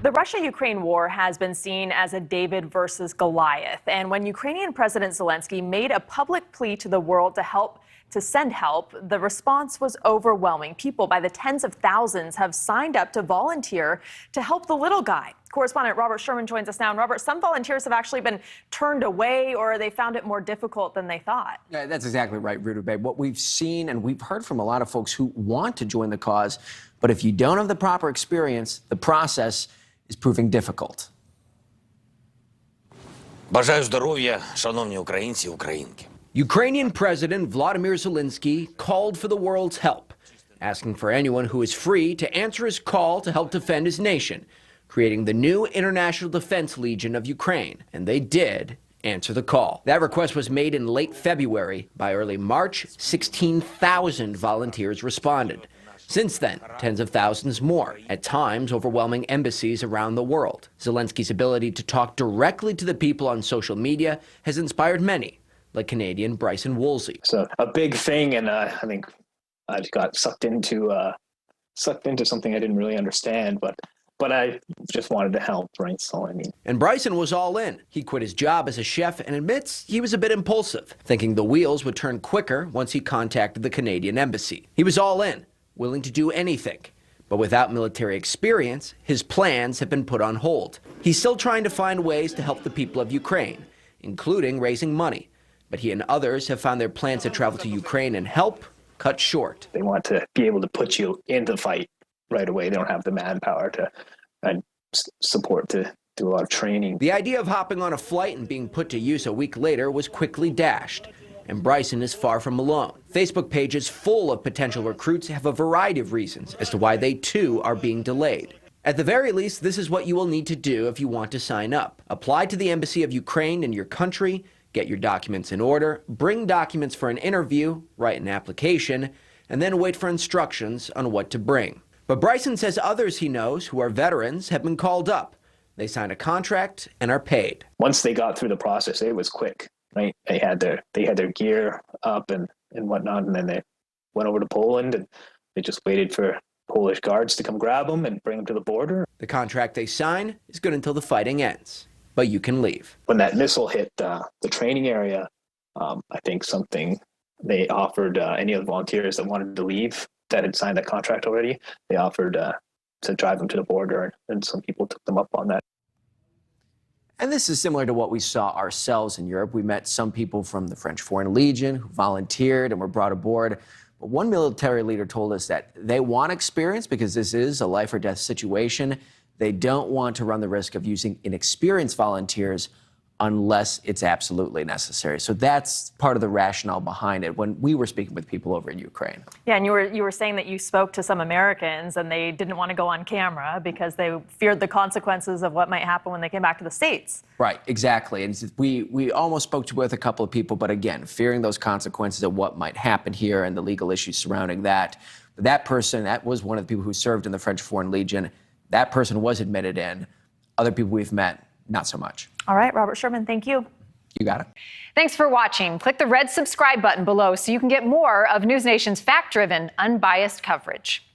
The Russia-Ukraine war has been seen as a David versus Goliath. And when Ukrainian President Zelenskyy made a public plea to the world to send help, the response was overwhelming. People by the tens of thousands have signed up to volunteer to help the little guy. Correspondent Robert Sherman joins us now. And Robert, some volunteers have actually been turned away or they found it more difficult than they thought. Yeah, that's exactly right, Rudu Babe. What we've seen and we've heard from a lot of folks who want to join the cause, but if you don't have the proper experience, the process is proving difficult. Бажаю здоров'я, шановні українці, українки. Ukrainian President Volodymyr Zelenskyy called for the world's help, asking for anyone who is free to answer his call to help defend his nation, creating the new International Defense Legion of Ukraine. And they did answer the call. That request was made in late February. By early March, 16,000 volunteers responded. Since then, tens of thousands more, at times overwhelming embassies around the world. Zelenskyy's ability to talk directly to the people on social media has inspired many, like Canadian Bryson Woolsey. So a big thing, and I think I got sucked into something I didn't really understand, but I just wanted to help, right? So I mean. And Bryson was all in. He quit his job as a chef and admits he was a bit impulsive, thinking the wheels would turn quicker once he contacted the Canadian embassy. He was all in, willing to do anything. But without military experience, his plans have been put on hold. He's still trying to find ways to help the people of Ukraine, including raising money. But he and others have found their plans to travel to Ukraine and help cut short. They want to be able to put you in the fight right away. They don't have the manpower to and support to do a lot of training. The idea of hopping on a flight and being put to use a week later was quickly dashed. And Bryson is far from alone. Facebook pages full of potential recruits have a variety of reasons as to why they too are being delayed. At the very least, this is what you will need to do if you want to sign up. Apply to the Embassy of Ukraine in your country, get your documents in order, bring documents for an interview, write an application, and then wait for instructions on what to bring. But Bryson says others he knows who are veterans have been called up. They signed a contract and are paid. Once they got through the process, it was quick, right? They had their gear up and whatnot, and then they went over to Poland and they just waited for Polish guards to come grab them and bring them to the border. The contract they sign is good until the fighting ends. But you can leave. When that missile hit the training area, I think they offered any of the volunteers that wanted to leave that had signed that contract already, they offered to drive them to the border, and some people took them up on that. And this is similar to what we saw ourselves in Europe. We met some people from the French Foreign Legion who volunteered and were brought aboard. But one military leader told us that they want experience because this is a life or death situation. They don't want to run the risk of using inexperienced volunteers unless it's absolutely necessary. So that's part of the rationale behind it when we were speaking with people over in Ukraine. Yeah, and you were saying that you spoke to some Americans and they didn't want to go on camera because they feared the consequences of what might happen when they came back to the States. Right, exactly. And we almost spoke with a couple of people, but again, fearing those consequences of what might happen here and the legal issues surrounding that. But that person, that was one of the people who served in the French Foreign Legion. That person was admitted in. Other people we've met, not so much. All right, Robert Sherman, thank you. You got it. Thanks for watching. Click the red subscribe button below so you can get more of NewsNation's fact-driven, unbiased coverage.